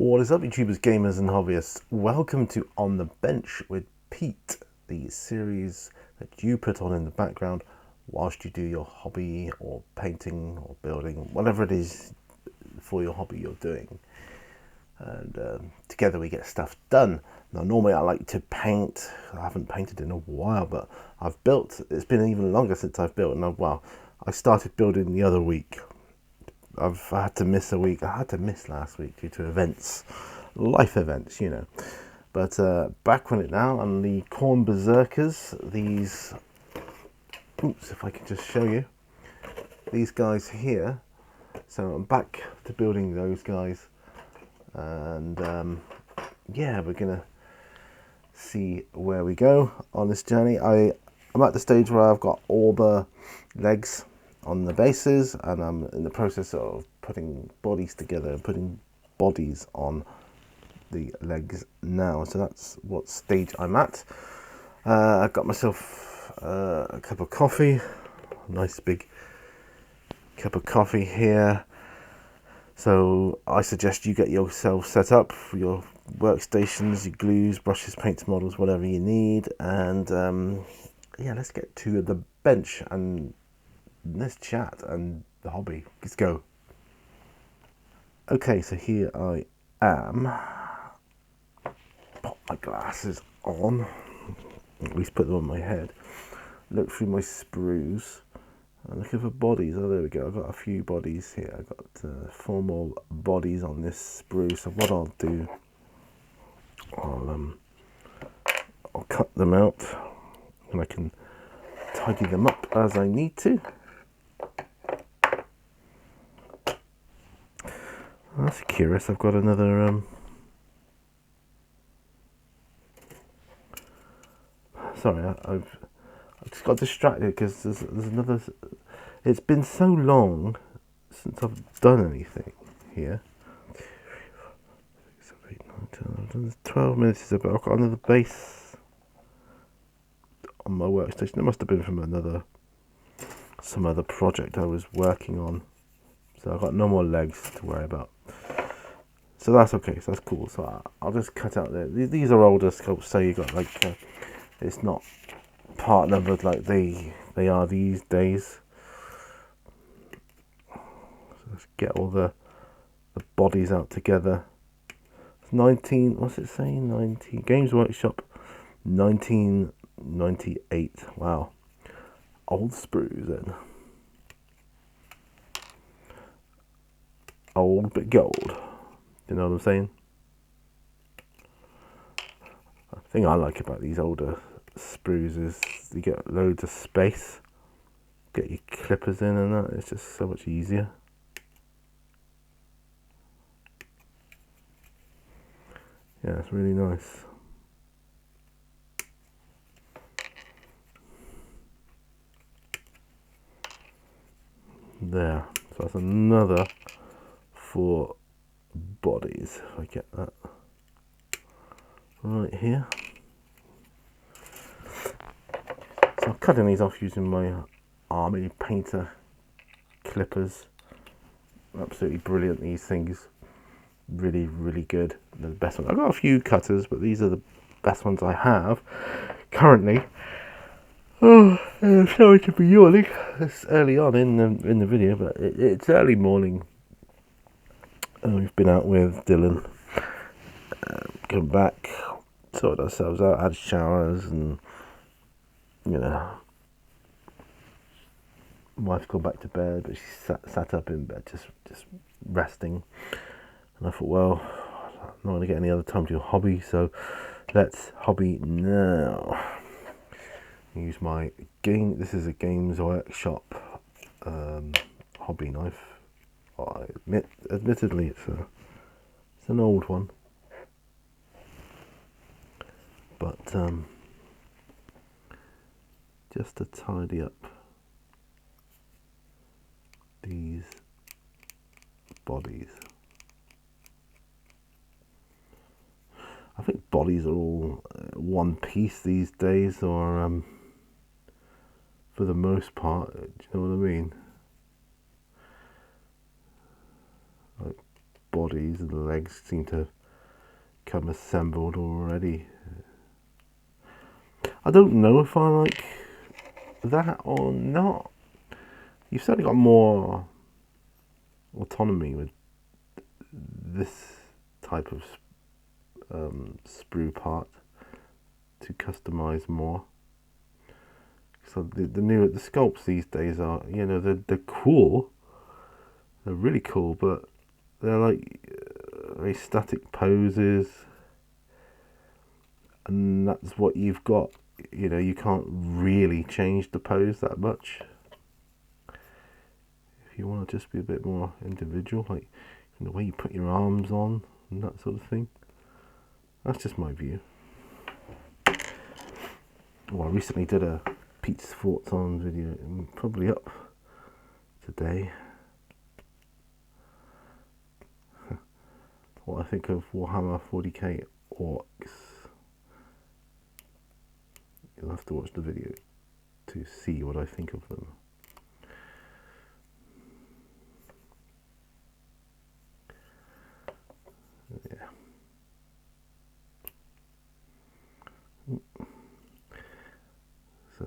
What is up, YouTubers, gamers and hobbyists? Welcome to On the Bench with Pete, the series that you put on in the background whilst you do your hobby or painting or building, whatever it is for your hobby you're doing. And together we get stuff done. Now normally I like to paint. I haven't painted in a while, but I've built. It's been even longer since I've built, and I started building the other week. I had to miss a week. I had to miss last week due to events, life events, you know. But back on it now, and the Khorne Bezerkers, these, oops, if I can just show you, these guys here. So I'm back to building those guys, and yeah, we're gonna see where we go on this journey. I'm at the stage where I've got all the legs on the bases, and I'm in the process of putting bodies together and putting bodies on the legs now. So that's what stage I'm at. I got myself a cup of coffee, a nice big cup of coffee here. So I suggest you get yourself set up for your workstations, your glues, brushes, paints, models, whatever you need, and yeah, let's get to the bench and let's chat and the hobby. Let's go. Okay, so here I am. Pop my glasses on, at least put them on my head. Look through my sprues. I'm looking for bodies. Oh, there we go. I've got a few bodies here. I've got 4 more bodies on this sprue. So what I'll do, I'll cut them out, and I can tidy them up as I need to. That's curious. I've got another sorry, I've just got distracted because there's another. It's been so long since I've done anything here. 12 minutes is about. I've got another base on my workstation. It must have been from some other project I was working on. So I've got no more legs to worry about. So that's okay. So that's cool. So I'll just cut out there. These are older sculpts, so you got like it's not part numbered like they are these days. So let's get all the bodies out together. 19. What's it saying? 19 Games Workshop, 1998. Wow, old sprues then. Old but gold. You know what I'm saying? The thing I like about these older sprues is you get loads of space. Get your clippers in and that. It's just so much easier. Yeah, it's really nice. There. So that's another 4 bodies, if I get that right here. So I'm cutting these off using my army painter clippers. Absolutely brilliant, these things. Really, really good. They're the best ones. I've got a few cutters, but these are the best ones I have currently. Oh, I'm sorry to be yawning. It's early on in the video, but it's early morning. We've been out with Dylan, come back, sorted ourselves out, had showers, and you know, wife's gone back to bed, but she sat up in bed just resting. And I thought, well, I'm not going to get any other time to do a hobby, so let's hobby now. Use my game. This is a Games Workshop hobby knife. Admittedly, it's an old one, but just to tidy up these bodies. I think bodies are all one piece these days, or for the most part. Do you know what I mean? Like bodies and the legs seem to come assembled already. I don't know if I like that or not. You've certainly got more autonomy with this type of sprue part to customize more. So the sculpts these days are, you know, they're cool. They're really cool, but they're like very static poses, and that's what you've got. You know, you can't really change the pose that much. If you want to just be a bit more individual, like the way you put your arms on and that sort of thing. That's just my view. Well, I recently did a Pete's Thoughts on video, probably up today. What I think of Warhammer 40k orcs. You'll have to watch the video to see what I think of them. Yeah. So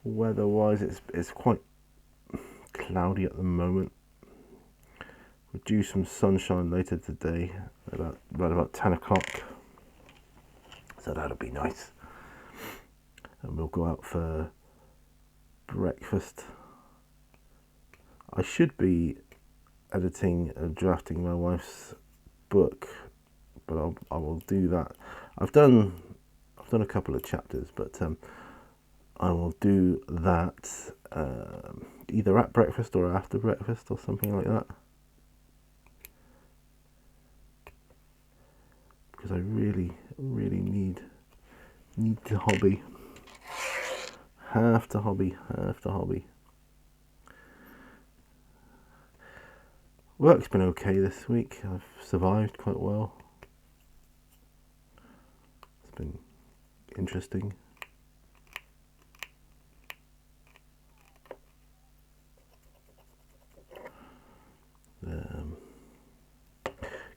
weather-wise, it's quite cloudy at the moment. We're due some sunshine later today, around about 10 o'clock. So that'll be nice. And we'll go out for breakfast. I should be editing and drafting my wife's book, but I will do that. I've done a couple of chapters, but I will do that either at breakfast or after breakfast or something like that. Because I really need to hobby. Have to hobby. Work's been okay this week. I've survived quite well. It's been interesting.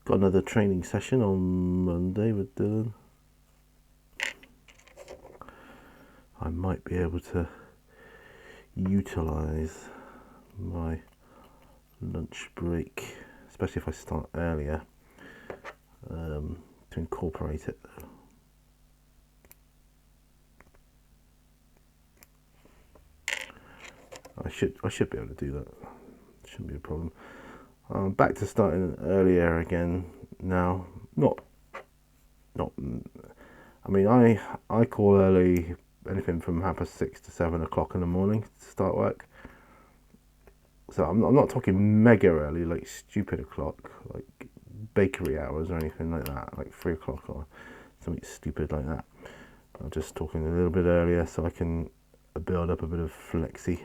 Got another training session on Monday with Dylan. I might be able to utilise my lunch break, especially if I start earlier, to incorporate it. I should be able to do that. Shouldn't be a problem. Back to starting earlier again now. Not. I mean, I call early anything from 6:30 to 7 o'clock in the morning to start work. So I'm not talking mega early, like stupid o'clock, like bakery hours or anything like that, like 3 o'clock or something stupid like that. I'm just talking a little bit earlier so I can build up a bit of flexi.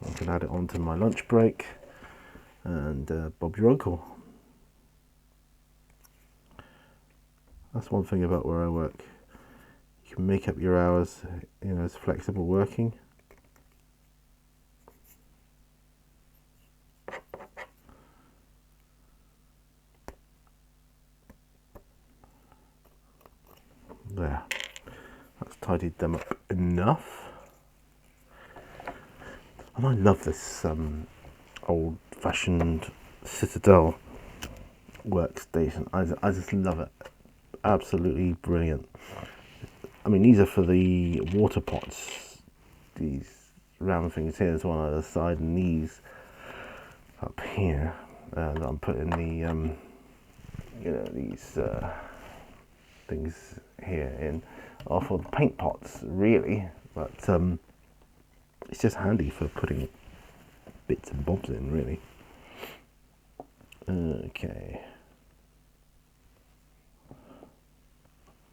I can add it onto my lunch break and Bob your uncle. That's one thing about where I work. You can make up your hours, you know, it's flexible working. There, that's tidied them up enough. And I love this old-fashioned Citadel workstation. I just love it. Absolutely brilliant. I mean, these are for the water pots. These round things here. There's one on the side, and these up here that I'm putting the you know, these things here in are for the paint pots, really. But it's just handy for putting bits and bobs in, really. Okay.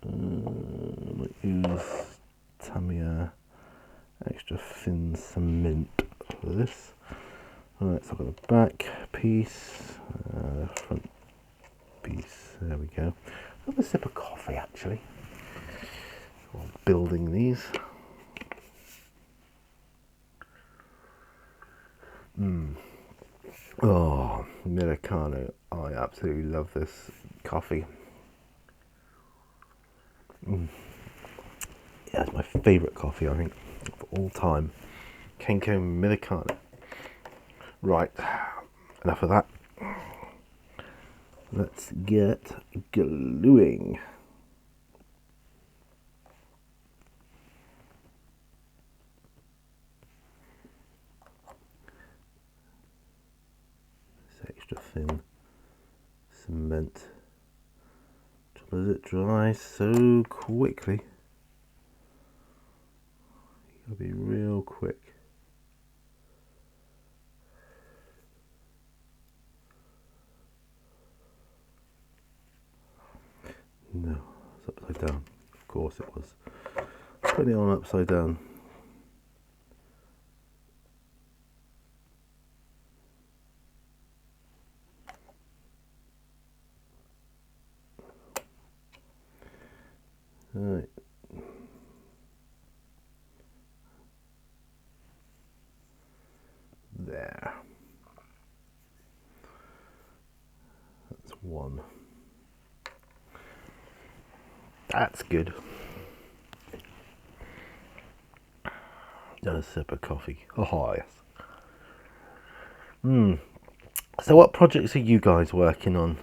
I might use Tamiya extra thin cement for this. Alright, so I've got the back piece, front piece, there we go. Have a sip of coffee actually, while building these. Oh, Americano. I absolutely love this coffee. Yeah, it's my favourite coffee, I think, of all time. Kenko Americano. Right, enough of that. Let's get gluing. This extra thin cement. Does it dry so quickly? You gotta be real quick. No, it's upside down. Of course it was. Putting it on upside down. Right. There. That's one. That's good. Another sip of coffee. Oh, yes. So what projects are you guys working on?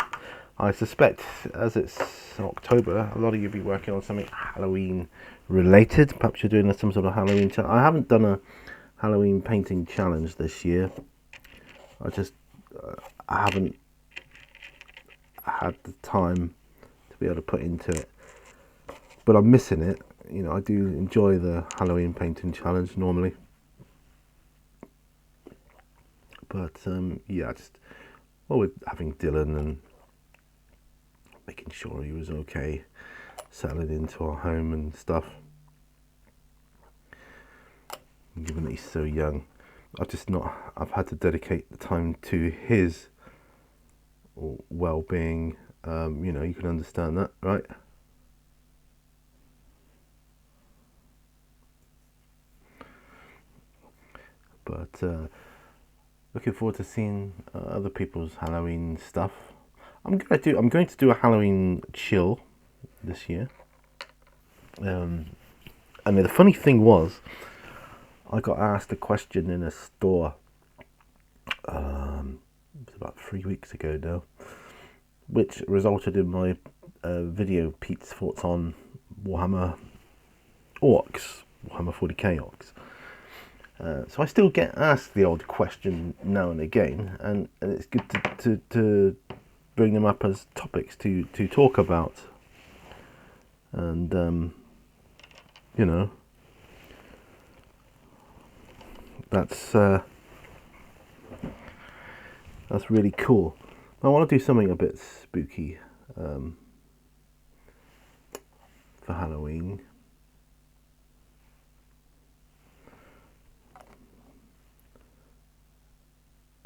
I suspect, as it's October, a lot of you will be working on something Halloween related. Perhaps you're doing some sort of Halloween challenge. I haven't done a Halloween painting challenge this year. I haven't had the time to be able to put into it. But I'm missing it. You know, I do enjoy the Halloween painting challenge normally. But yeah, with having Dylan and making sure he was okay, settling into our home and stuff. And given that he's so young, I've had to dedicate the time to his well-being. You know, you can understand that, right? But looking forward to seeing other people's Halloween stuff. I'm going to do a Halloween chill this year. And the funny thing was, I got asked a question in a store. It was about 3 weeks ago now, which resulted in my video Pete's thoughts on Warhammer Orcs, Warhammer 40k Orcs. So I still get asked the odd question now and again, and it's good to bring them up as topics to talk about. And you know, that's really cool. I want to do something a bit spooky for Halloween.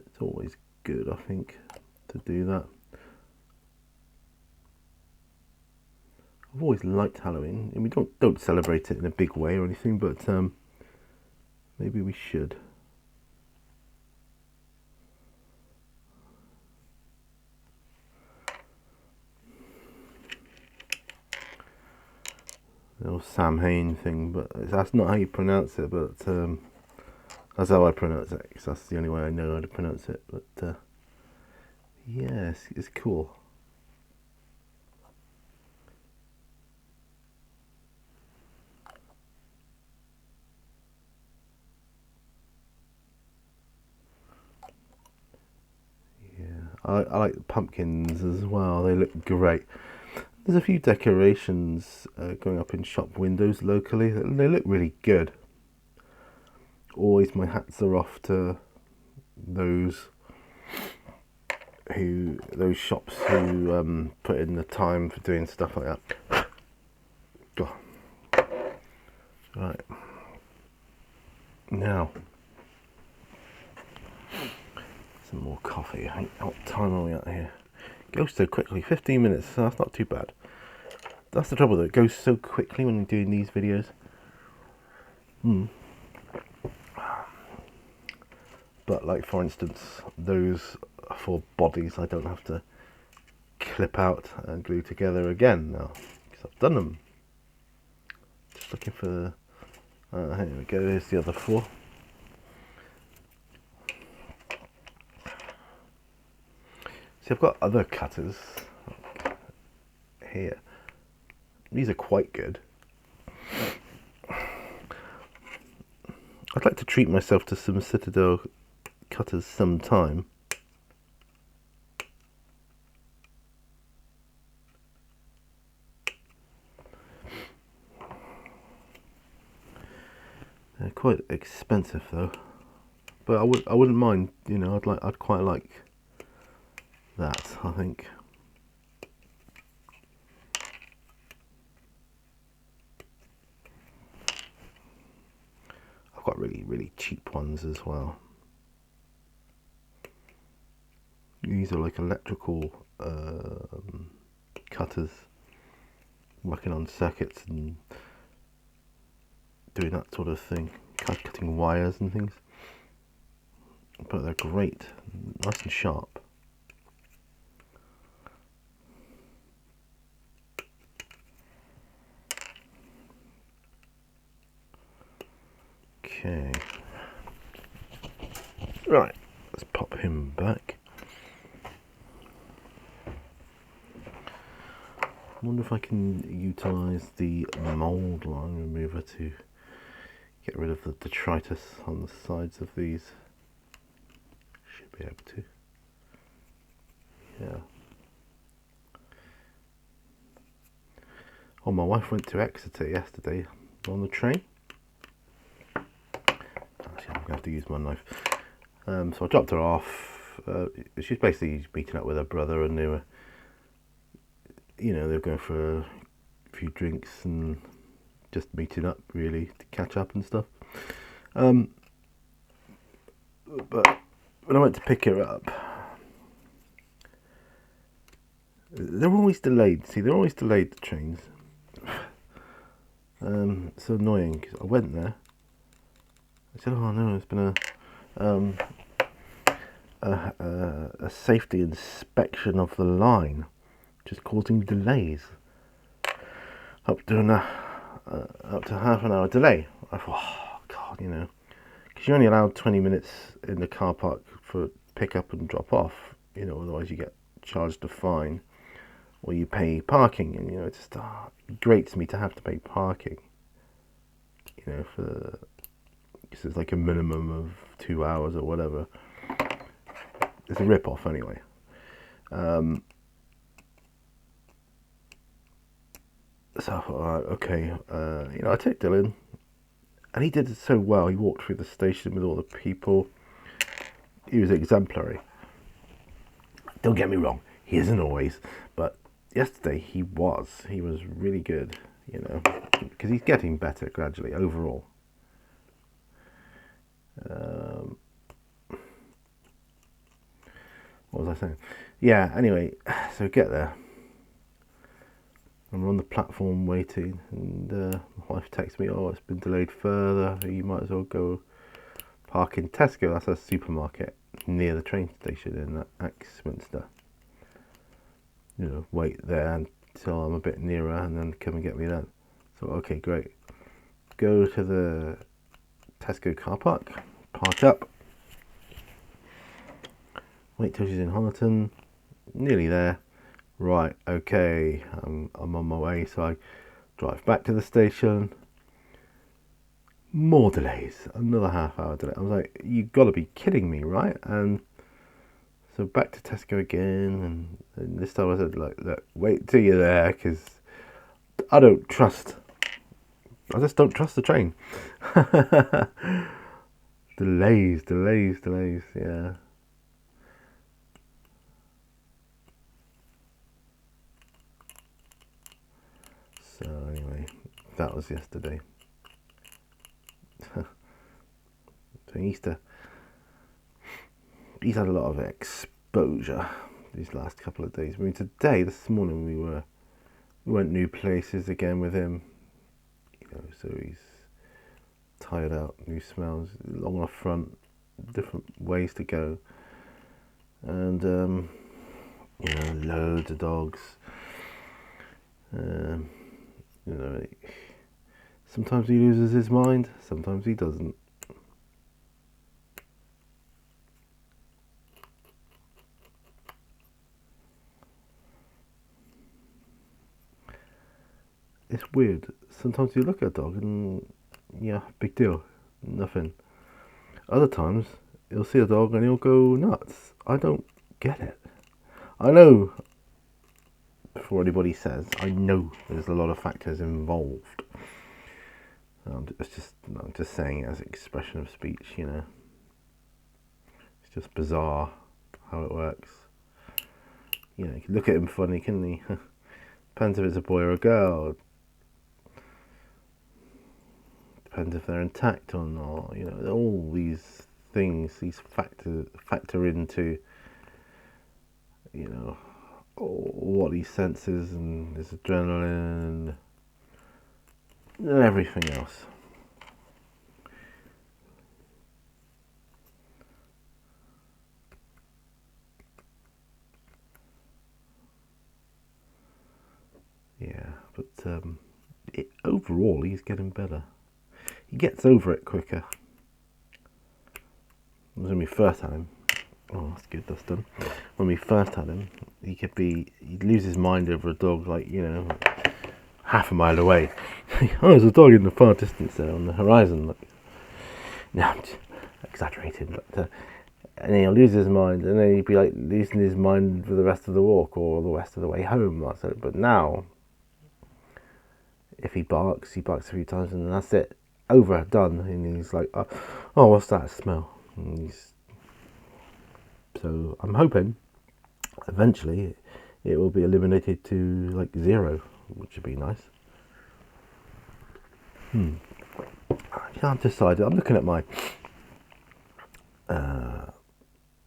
It's always good, I think, to do that. I've always liked Halloween, and we don't celebrate it in a big way or anything, but maybe we should. The old Sam Hain thing, but that's not how you pronounce it, but that's how I pronounce it, because that's the only way I know how to pronounce it. But yeah, it's cool. Yeah, I like the pumpkins as well. They look great. There's a few decorations going up in shop windows locally. They look really good. Always my hats are off to those shops who put in the time for doing stuff like that. Right. Now, some more coffee. What time are we at here? It goes so quickly. 15 minutes, so that's not too bad. That's the trouble though, it goes so quickly when you're doing these videos. But like for instance, those four bodies I don't have to clip out and glue together again now because I've done them. Just looking for here we go, here's the other four. See, I've got other cutters here. These are quite good. I'd like to treat myself to some Citadel cutters sometime. They're quite expensive though, but I wouldn't mind. You know, I'd quite like that, I think. I've got really cheap ones as well. These are like electrical cutters, working on circuits and doing that sort of thing, cutting wires and things. But they're great, nice and sharp. Okay, right, let's pop him back. I wonder if I can utilise the mould line remover to get rid of the detritus on the sides of these. Should be able to. Yeah. Oh, my wife went to Exeter yesterday on the train. Actually, I'm going to have to use my knife. So I dropped her off. She's basically meeting up with her brother, and they were, you know, they were going for a few drinks and just meeting up really to catch up and stuff. But when I went to pick her up, they're always delayed. See, they're always delayed, the trains. So annoying, because I went there. I said, oh no, it's been a safety inspection of the line, which is causing delays. Up to half an hour delay. I thought, oh God, you know, because you're only allowed 20 minutes in the car park for pick up and drop off, you know, otherwise you get charged a fine or you pay parking, and you know, it just grates me to have to pay parking, you know, for, because it's like a minimum of 2 hours or whatever. It's a rip-off anyway. So I thought, alright, okay, you know, I took Dylan, and he did it so well. He walked through the station with all the people. He was exemplary. Don't get me wrong, he isn't always, but yesterday he was really good, you know, because he's getting better gradually overall. What was I saying? Yeah, anyway, so get there. I'm on the platform waiting, and my wife texts me, oh, it's been delayed further, you might as well go park in Tesco. That's a supermarket near the train station in Axminster. You know, wait there until I'm a bit nearer and then come and get me then. So, okay, great. Go to the Tesco car park, park up, wait till she's in Honiton, nearly there. Right, okay, I'm on my way, so I drive back to the station. More delays, another half-hour delay. I was like, you've got to be kidding me, right? And so back to Tesco again, and this time I said, like, look, wait till you're there, because I just don't trust the train. Delays, yeah. So anyway, that was yesterday. So he's had a lot of exposure these last couple of days. I mean, this morning we went new places again with him, you know, so he's tired out, new smells, long off front, different ways to go, and you know, loads of dogs. You know, sometimes he loses his mind, sometimes he doesn't. It's weird. Sometimes you look at a dog and yeah, big deal, nothing. Other times you'll see a dog and he'll go nuts. I don't get it. I know, before anybody says, I know there's a lot of factors involved. I'm just saying it as an expression of speech, you know. It's just bizarre how it works. You know, you can look at him funny, can he? Depends if it's a boy or a girl. Depends if they're intact or not. You know, all these things, these factor into, you know, what he senses and his adrenaline and everything else. Yeah, but overall he's getting better. He gets over it quicker. When we first had him, oh, that's good, that's done. When we first had him, he'd lose his mind over a dog, like, you know, half a mile away. Oh, there's a dog in the far distance there on the horizon. Like, no, I'm just exaggerating, but and he'll lose his mind, and then he'd be like losing his mind for the rest of the walk or the rest of the way home. That's it. But now, if he barks a few times, and that's it, over, done. And he's like, oh, what's that smell? So I'm hoping eventually it will be eliminated to like 0, which would be nice. I can't decide. I'm looking at my. Not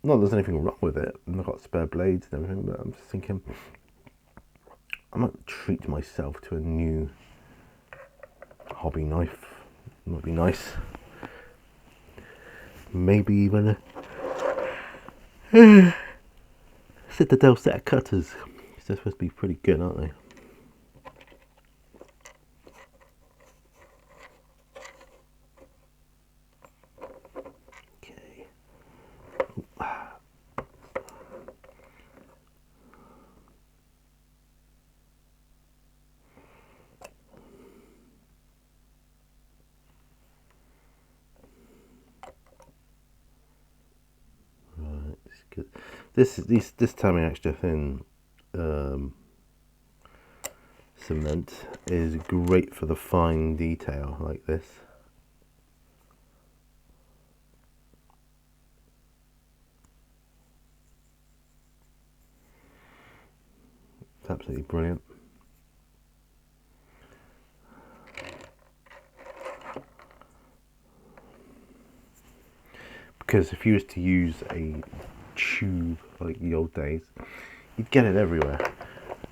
that there's anything wrong with it. I've got spare blades and everything, but I'm just thinking I might treat myself to a new hobby knife. It might be nice. Maybe even a Citadel set of cutters. They're supposed to be pretty good, aren't they? Okay. Right, it's good. This timing extra thin cement is great for the fine detail like this. It's absolutely brilliant. Because if you was to use a tube like the old days, you'd get it everywhere.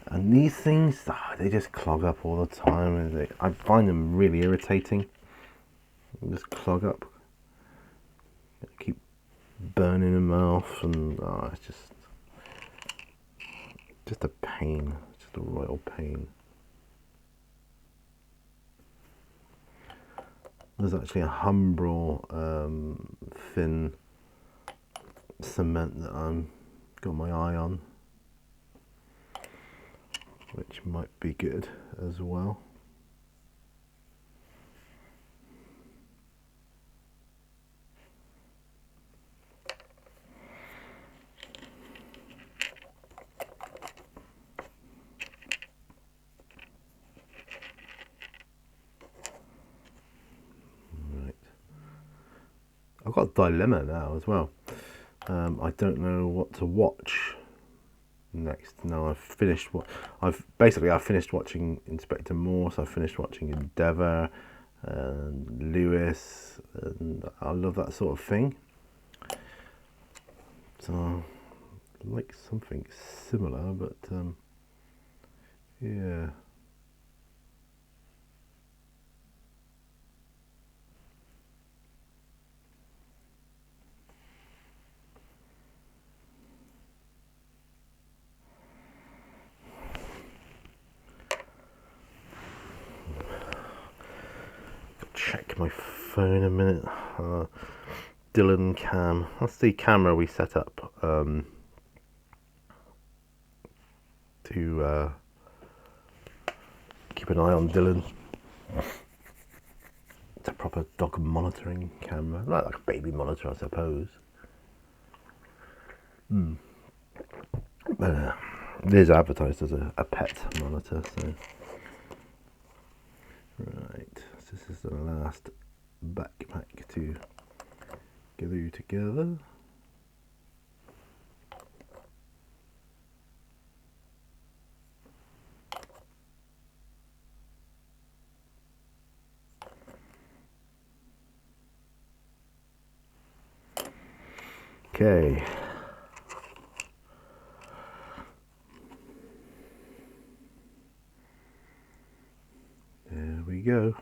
And these things, they just clog up all the time. And I find them really irritating. They just clog up. They keep burning them off, and it's just a pain. It's just a royal pain. There's actually a Humbrol thin cement that I'm got my eye on, which might be good as well. Right. I've got a dilemma now as well. I don't know what to watch next. Now I've finished I finished watching Inspector Morse. I finished watching Endeavour and Lewis, and I love that sort of thing. So I like something similar, but yeah. at my phone a minute. Dylan Cam. That's the camera we set up to keep an eye on Dylan. It's a proper dog monitoring camera, like a baby monitor, I suppose. But it is advertised as a pet monitor, so. Right, so this is the last backpack to glue together. Okay. There we go.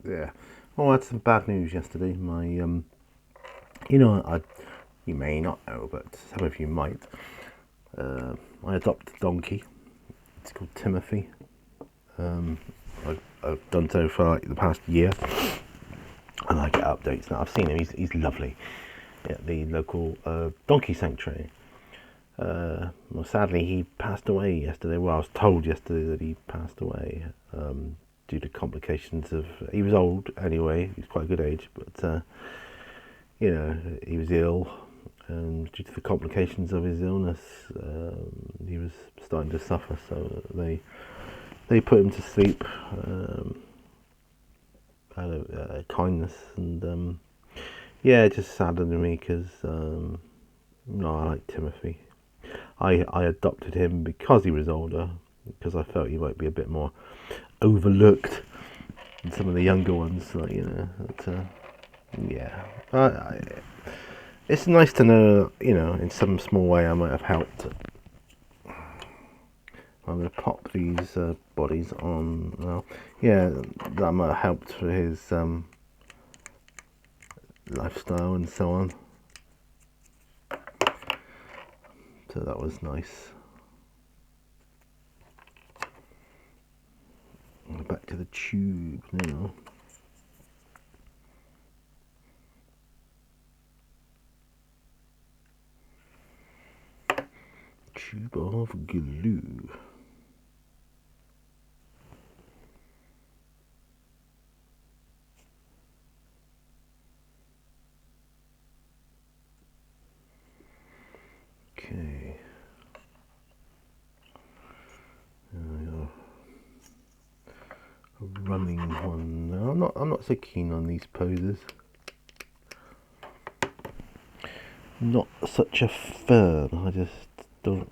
Yeah. Oh, I had some bad news yesterday. My, you may not know, but some of you might. I adopted a donkey. It's called Timothy. I've done so for like the past year, and I get updates now. I've seen him. He's lovely at the local donkey sanctuary. Well, sadly, he passed away yesterday. Well, I was told yesterday that he passed away due to complications of. He was old anyway. He was quite a good age, but he was ill, and due to the complications of his illness, he was starting to suffer. So they put him to sleep out of kindness, and it just saddened me because I like Timothy. I adopted him because he was older, because I felt he might be a bit more overlooked than some of the younger ones. It's nice to know, in some small way I might have helped. I'm going to pop these bodies on now. Yeah, that might have helped for his lifestyle and so on. So that was nice. Back to the tube now. Tube of glue. Okay. A running one now. I'm not so keen on these poses. Not such a fan. I just don't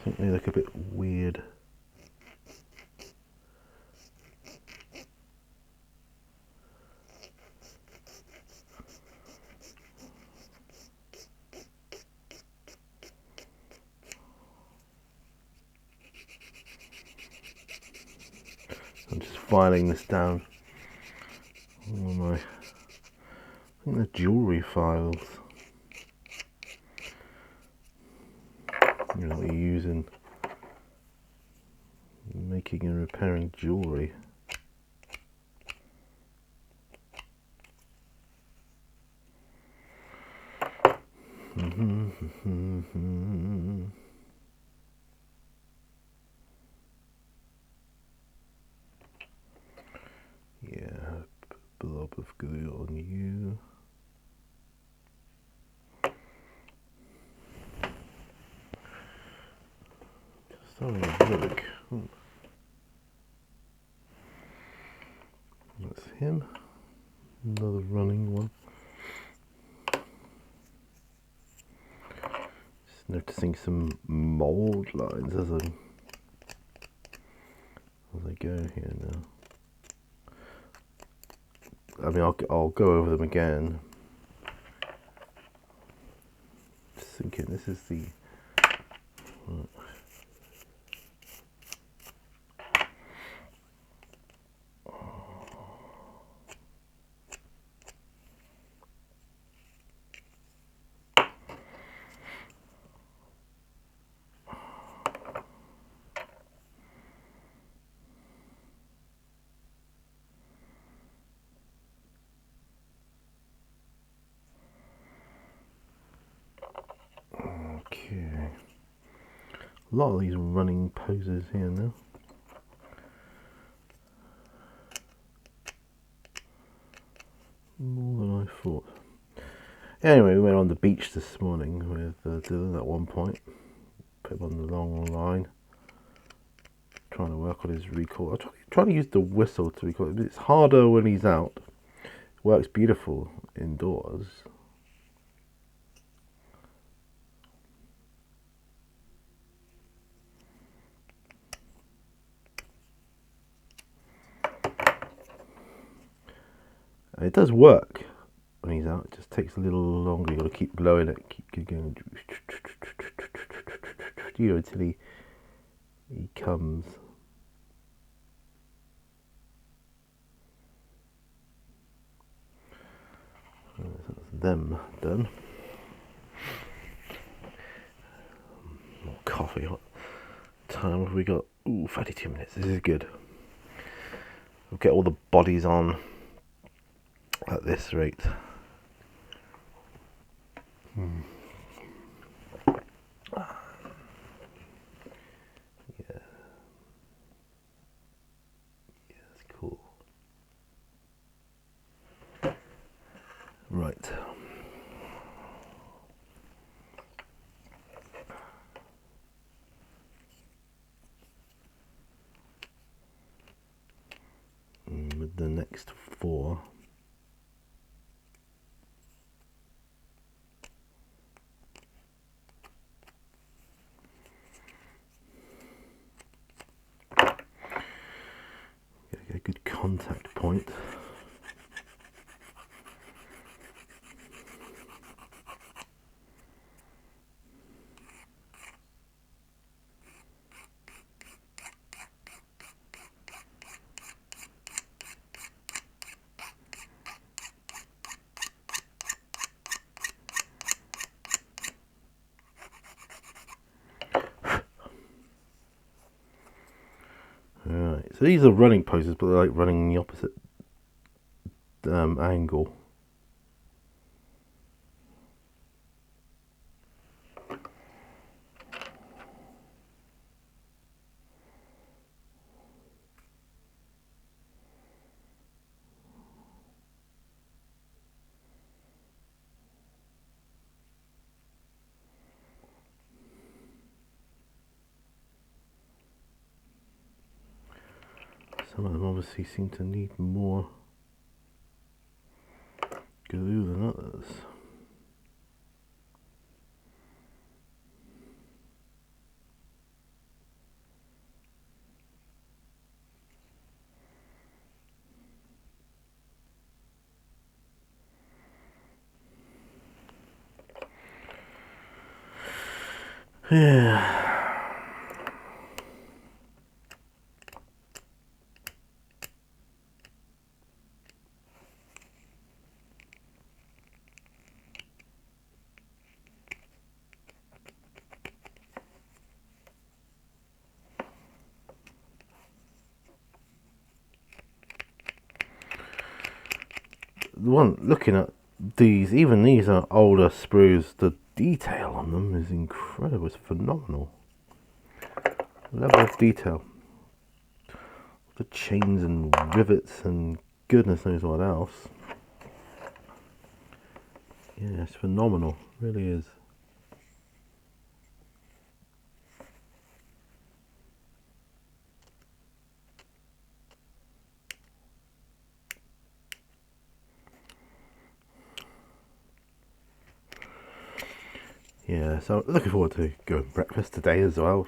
think they look a bit weird. I'm just filing this down. I think the jewellery files. What you're using, making and repairing jewellery. Yeah, blob of glue on you. Just having a look. That's him. Another running one. Just noticing some mould lines as I go here now. I mean, I'll go over them again. Just thinking, this is the. A lot of these running poses here now. More than I thought. Anyway, we went on the beach this morning with Dylan at one point. Put him on the long line. Trying to work on his recoil. I try to use the whistle to recoil. It's harder when he's out. It works beautiful indoors. And it does work when he's out. It just takes a little longer. You got to keep blowing it, keep going, until he comes. So that's them done. More coffee. What time have we got? Ooh, 32 minutes. This is good. We'll get all the bodies on at this rate. Yeah. Yeah, that's cool. Right. With the next 4. Get a good contact point. Alright, so these are running poses, but they're like running in the opposite angle. Some of them obviously seem to need more glue than others. Yeah. The one looking at these, even these are older sprues, the detail on them is incredible, it's phenomenal. Level of detail. The chains and rivets and goodness knows what else. Yeah, it's phenomenal, it really is. Yeah, so looking forward to going breakfast today as well.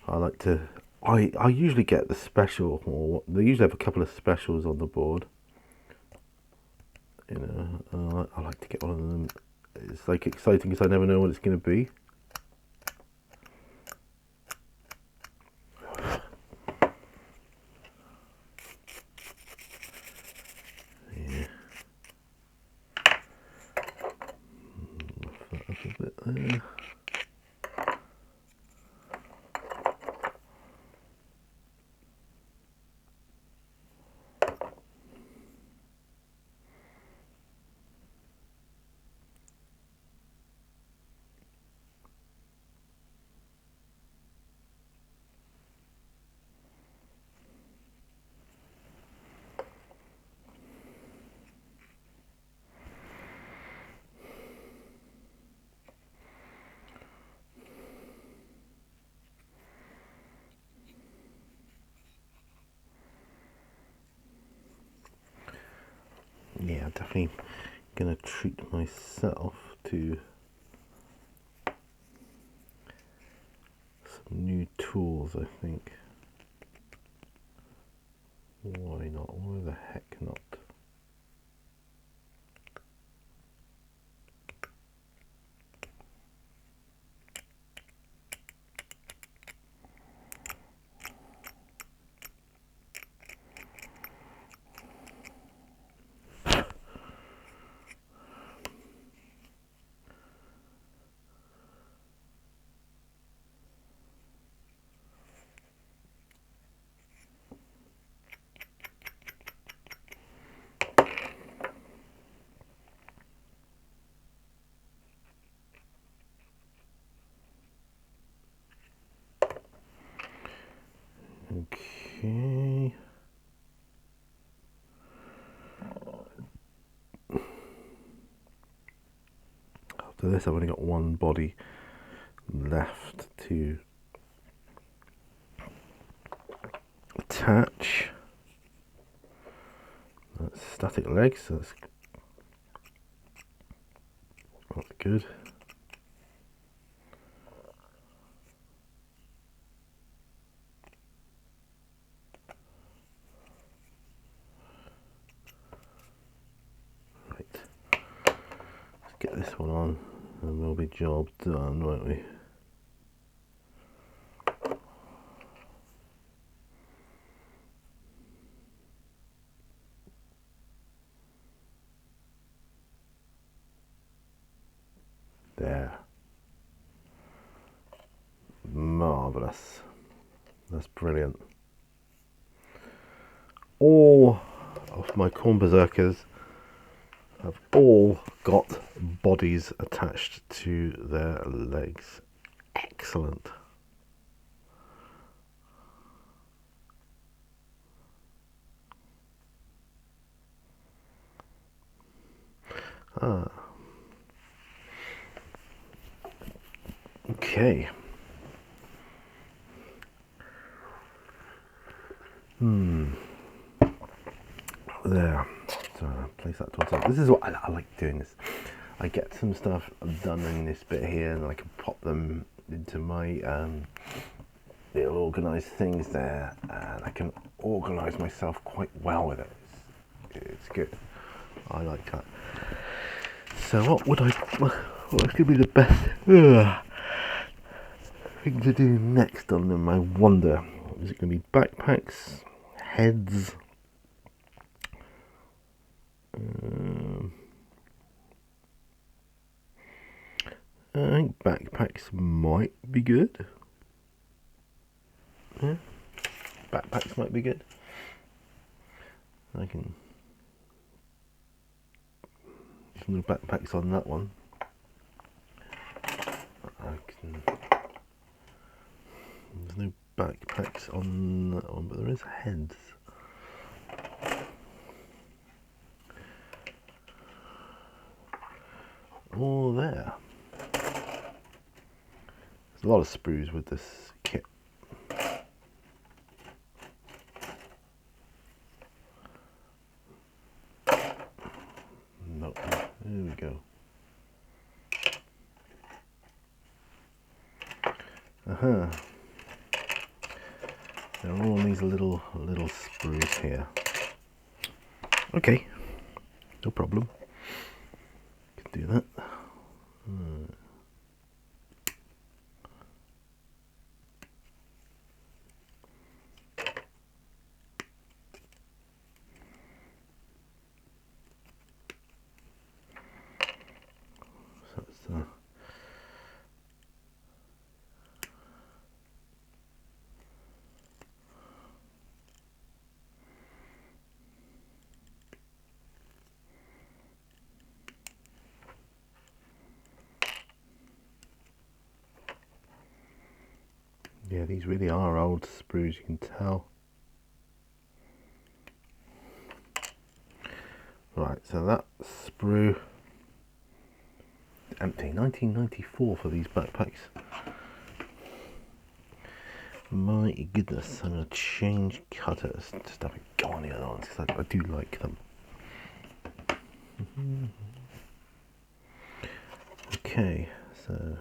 I usually get the special, or they usually have a couple of specials on the board. You know, I like to get one of them. It's like exciting because I never know what it's going to be. Yeah. Rough that up a bit there. definitely going to treat myself to some new tools, I think. Why not? Why the heck not? Okay. After this, I've only got one body left to attach. That's static legs, so that's good. Right, let's get this one on and we'll be job done, won't we? There. Marvellous. That's brilliant. All of my Khorne Bezerkers have all got bodies attached to their legs. Excellent. Okay. There. So place that towards that. This is what I like doing this. I get some stuff done in this bit here, and I can pop them into my little organised things there, and I can organise myself quite well with it. It's good. I like that. So what would what's going to be the best thing to do next on them, I wonder? Is it going to be backpacks, heads? I think backpacks might be good. Yeah, backpacks might be good. I can. There's no backpacks on that one. There's no backpacks on that one, but there is heads. All there. There's a lot of sprues with this kit. No, there we go. There are all these little sprues here. Okay, no problem. Can do that. So it's yeah, these really are old sprues, you can tell. Right, so that sprue empty. 1994 for these backpacks. My goodness, I'm going to change cutters. Just have a go on the other ones because I do like them. Okay, so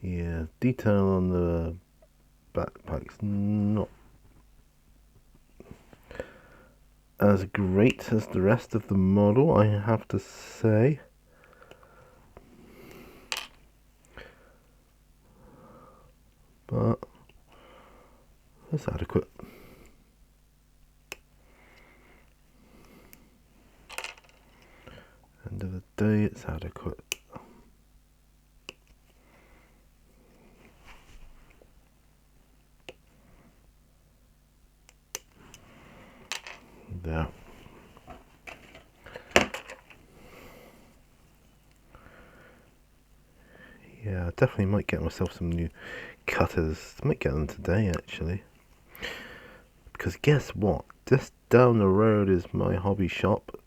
yeah, detail on the backpack's not as great as the rest of the model, I have to say. But it's adequate. End of the day, it's adequate. There. Yeah, I definitely might get myself some new cutters. I might get them today, actually. Because guess what? Just down the road is my hobby shop.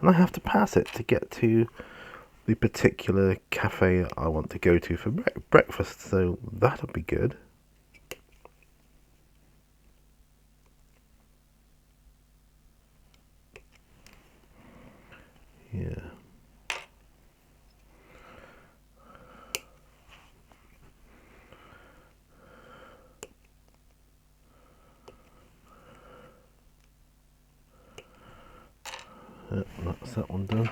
And I have to pass it to get to the particular cafe I want to go to for breakfast. So that'll be good. Yeah. That's that one done.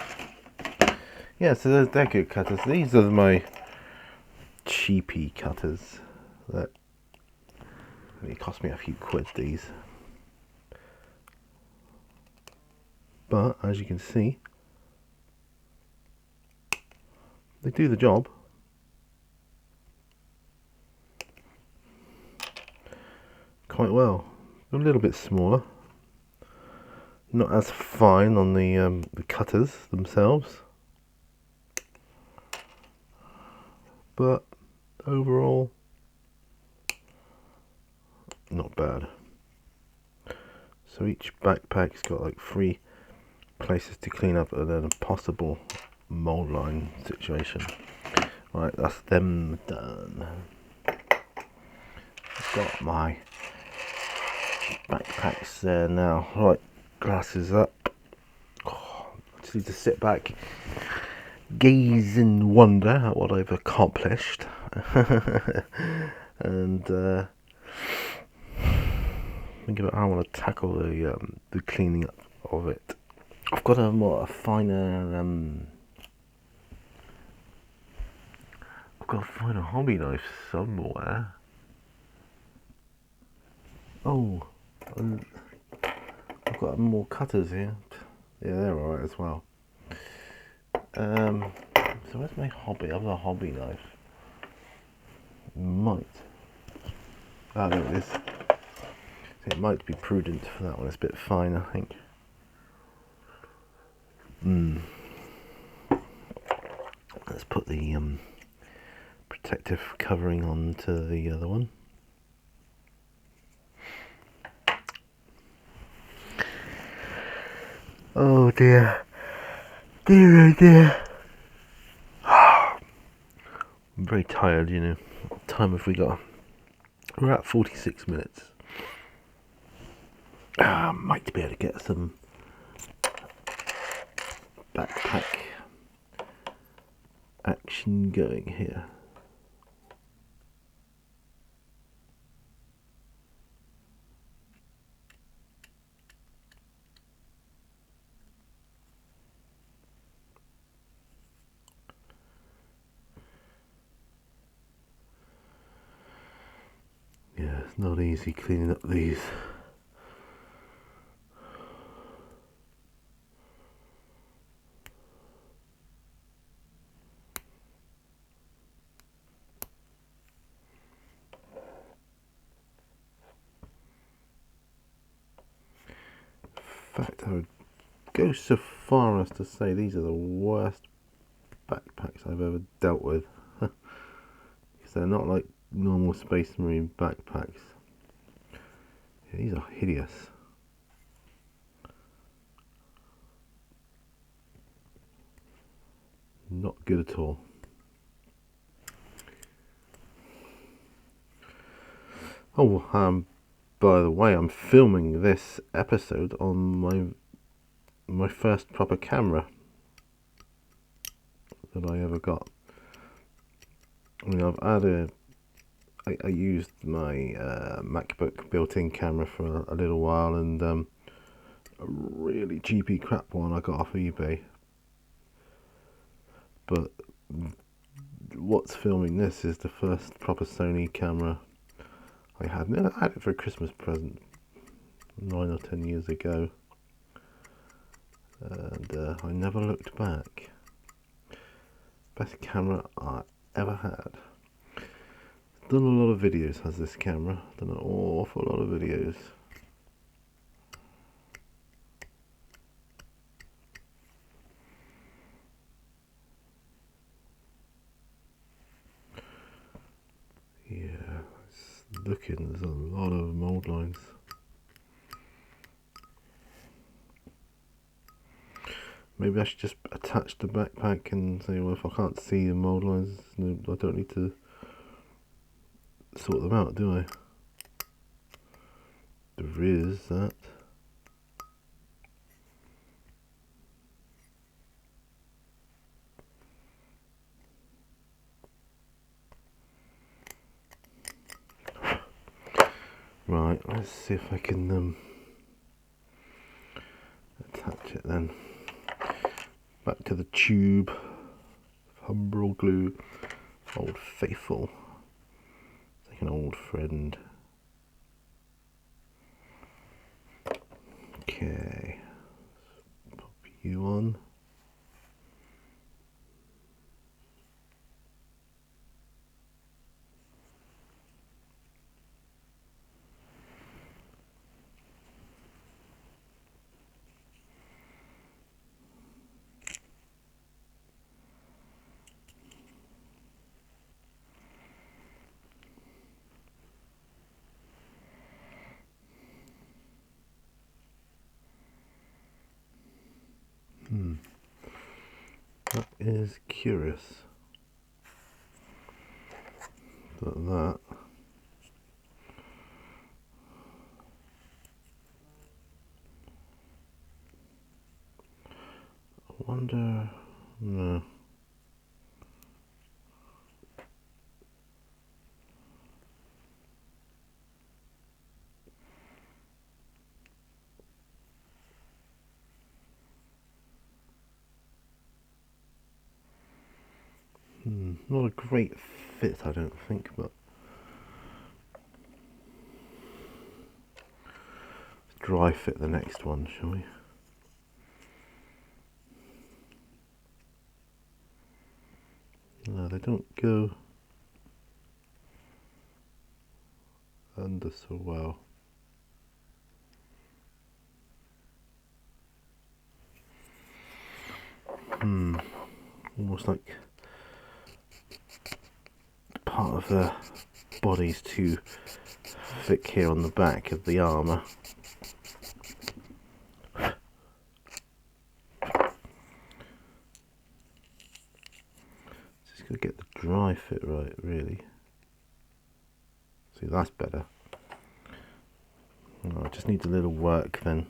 Yeah, so they're good cutters. These are my cheapy cutters. That it cost me a few quid, these. But as you can see, they do the job. Quite well. A little bit smaller. Not as fine on the cutters themselves. But overall, not bad. So each backpack's got like 3 places to clean up and then a possible mold line situation. Right, that's them done. Got my backpacks there now. Right, glasses up. Oh, just need to sit back, gaze in wonder at what I've accomplished, and think about how I want to tackle the cleaning up of it. I've got a finer I've got to find a hobby knife somewhere. Oh, I've got more cutters here. Yeah, they're alright as well. So where's my hobby? I've got a hobby knife. Might. Ah, there it is. It might be prudent for that one. It's a bit fine, I think. Let's put the protective covering onto the other one. Oh dear. Dear, oh dear. I'm very tired, you know. What time have we got? We're at 46 minutes. Might be able to get some backpack action going here. Yeah, it's not easy cleaning up these. In fact, I would go so far as to say these are the worst backpacks I've ever dealt with. Because they're not like normal Space Marine backpacks. Yeah, these are hideous. Not good at all. Oh, by the way, I'm filming this episode on my first proper camera that I ever got. I mean, I used my MacBook built-in camera for a little while, and a really cheapy crap one I got off eBay. But what's filming this is the first proper Sony camera I had. I had it for a Christmas present 9 or 10 years ago, and I never looked back. Best camera I ever had. Done a lot of videos, has this camera. Done an awful lot of videos. Yeah, it's looking, there's a lot of mold lines. Maybe I should just attach the backpack and say, well, if I can't see the mold lines, I don't need to sort them out, do I? There is that. Right, let's see if I can attach it then. Back to the tube. Humbrol glue. Old Faithful. It's like an old friend. Okay. Let's pop you on. That is curious. That I wonder. No. Not a great fit, I don't think, but let's dry fit the next one, shall we? No, they don't go under so well. Almost like part of the body's too thick here on the back of the armour. Just gotta get the dry fit right, really. See, that's better. Oh, it just needs a little work then.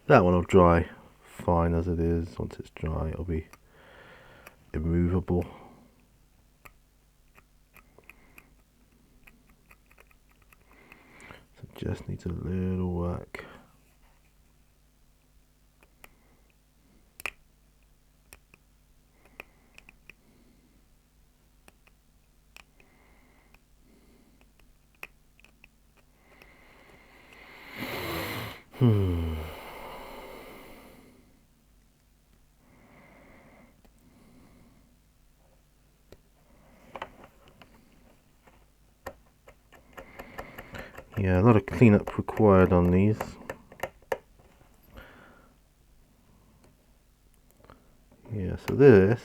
That one will dry fine as it is. Once it's dry, it'll be immovable. So it just needs a little work. Yeah, a lot of cleanup required on these. Yeah, so this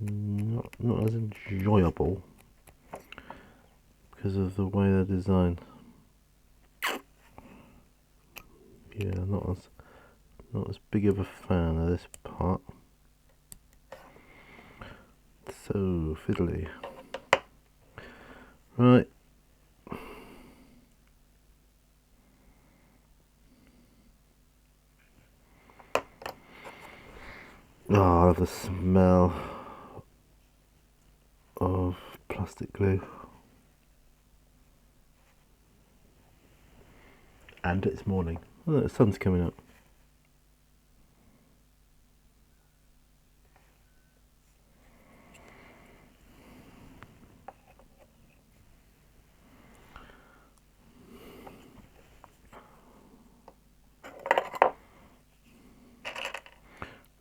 not as enjoyable because of the way they're designed. Yeah, not as big of a fan of this part. So fiddly. Right, Oh, I love the smell of plastic glue. And it's morning. Oh, the sun's coming up.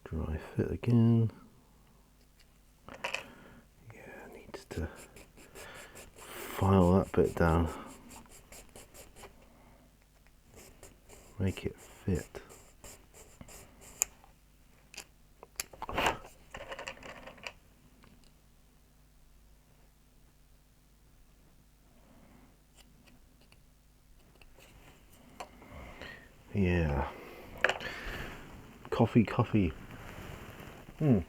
Dry fit again. Yeah, needs to file that bit down. Make it fit. Yeah. Coffee. I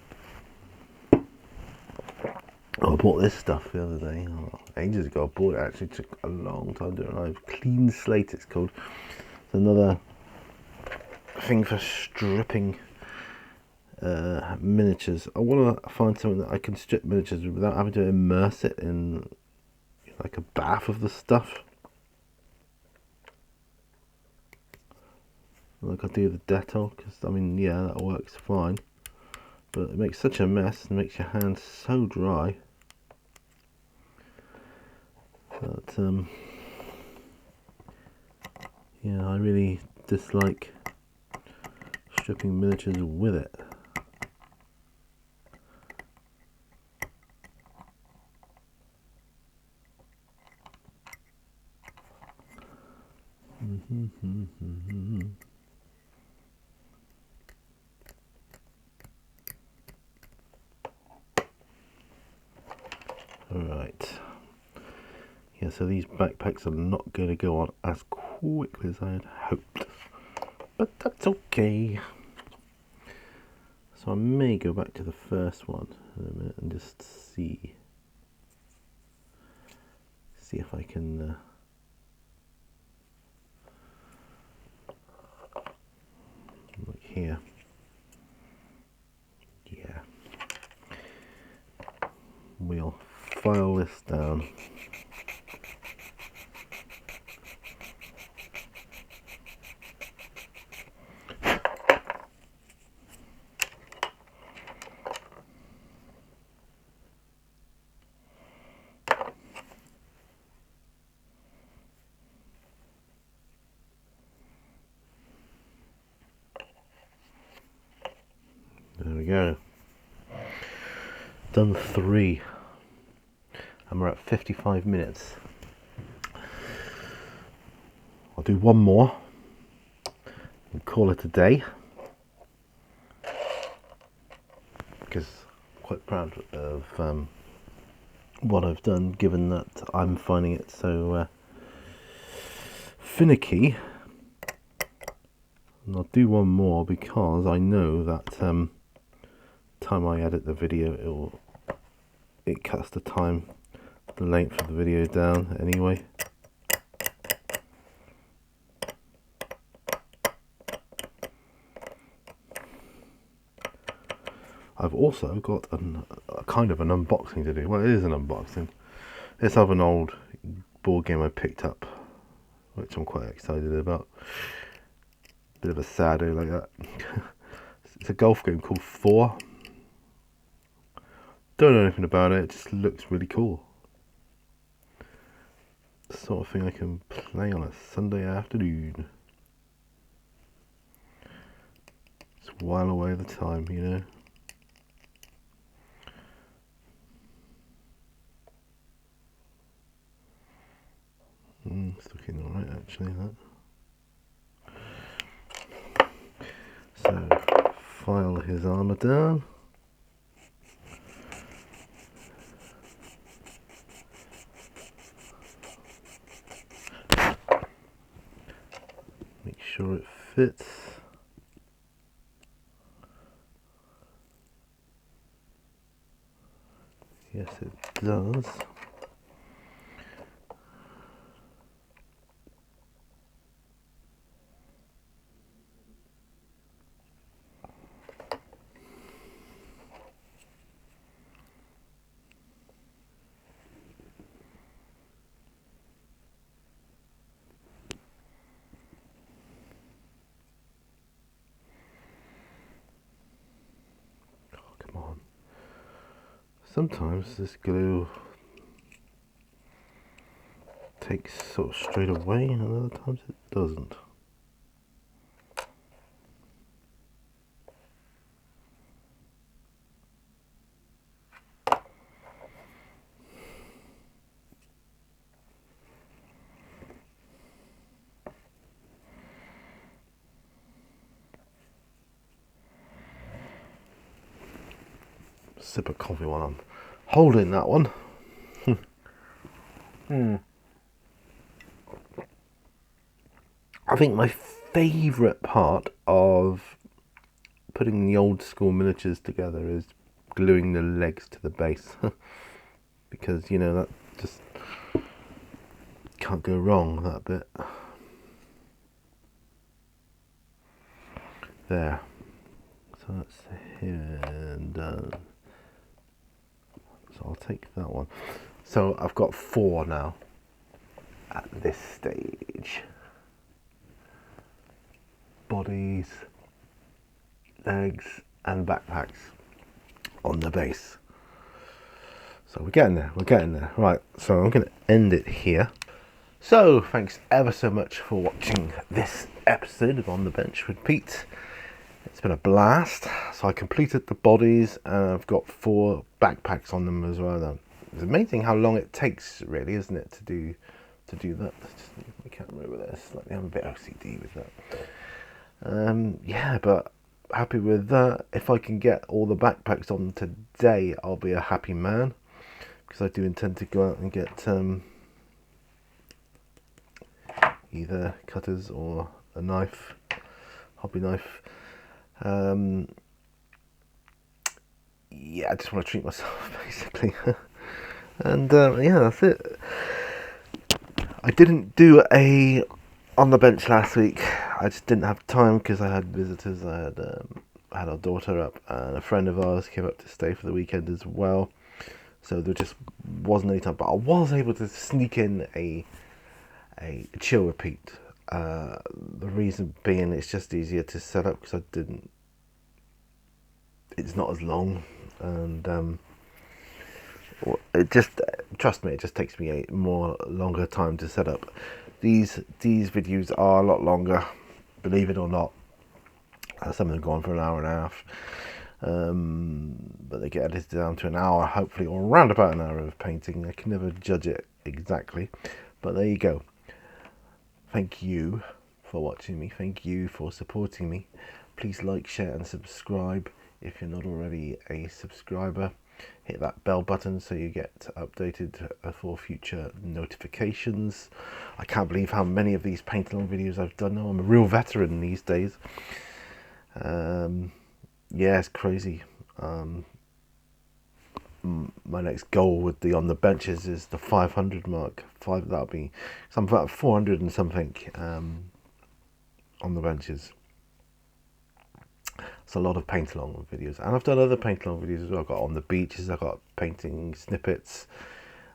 bought this stuff the other day, ages ago. I bought it, actually took a long time to arrive. Clean Slate it's called. It's another thing for stripping miniatures. I want to find something that I can strip miniatures without having to immerse it in like a bath of the stuff. Like I do the Dettol, because I mean, yeah, that works fine. But it makes such a mess and makes your hands so dry. But yeah, I really dislike stripping miniatures with it. Alright. Yeah, so these backpacks are not going to go on as quickly as I had hoped. But that's okay. So I may go back to the first one in a minute and just see if I can look here. Yeah, we'll file this down. There we go. Done 3. And we're at 55 minutes. I'll do one more and call it a day. Because I'm quite proud of what I've done, given that I'm finding it so finicky. And I'll do one more because I know that time I edit the video, it cuts the length of the video down anyway. I've also got a kind of an unboxing to do. Well, it is an unboxing. It's of an old board game I picked up, which I'm quite excited about. Bit of a sado like that. It's a golf game called 4. Don't know anything about it, it just looks really cool. The sort of thing I can play on a Sunday afternoon. Just while away the time, you know. It's looking alright actually, that. So, file his armour down. Make sure it fits. Yes, it does. Sometimes this glue takes sort of straight away, and other times it doesn't. Sip of coffee while I'm holding that one. I think my favourite part of putting the old school miniatures together is gluing the legs to the base. Because, you know, that just can't go wrong, that bit. There. So that's here and done. So I'll take that one. So I've got 4 now at this stage. Bodies, legs and backpacks on the base. So we're getting there. Right, so I'm going to end it here. So thanks ever so much for watching this episode of On the Bench with Pete. It's been a blast. So I completed the bodies and I've got 4 backpacks on them as well. It's amazing how long it takes, really, isn't it, to do that. Just move my camera over there slightly. I'm a bit OCD with that. Yeah, but happy with that. If I can get all the backpacks on today, I'll be a happy man, because I do intend to go out and get either cutters or a knife, hobby knife. Yeah, I just want to treat myself basically. And yeah, that's it. I didn't do a on the bench last week. I just didn't have time because I had visitors. I had our daughter up, and a friend of ours came up to stay for the weekend as well. So there just wasn't any time. But I was able to sneak in a chill repeat. The reason being, it's just easier to set up because it's not as long, and it just, trust me, it just takes me a more longer time to set up. These videos are a lot longer, believe it or not. Some of them go on for an hour and a half, but they get edited down to an hour, hopefully, or around about an hour of painting. I can never judge it exactly, but there you go. Thank you for watching me. Thank you for supporting me. Please like, share and subscribe if you're not already a subscriber. Hit that bell button so you get updated for future notifications. I can't believe how many of these paint along videos I've done now. I'm a real veteran these days. Yeah, it's crazy. My next goal with the on the benches is the 500 mark. That'll be something about 400 and something on the benches. It's a lot of paint along videos, and I've done other paint along videos as well. I've got on the beaches, I've got painting snippets,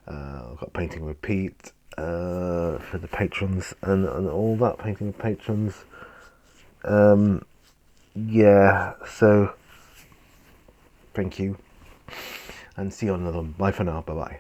I've got painting with Pete for the patrons, and all that, painting with patrons. Yeah, so thank you, and see you on another one. Bye for now. Bye bye.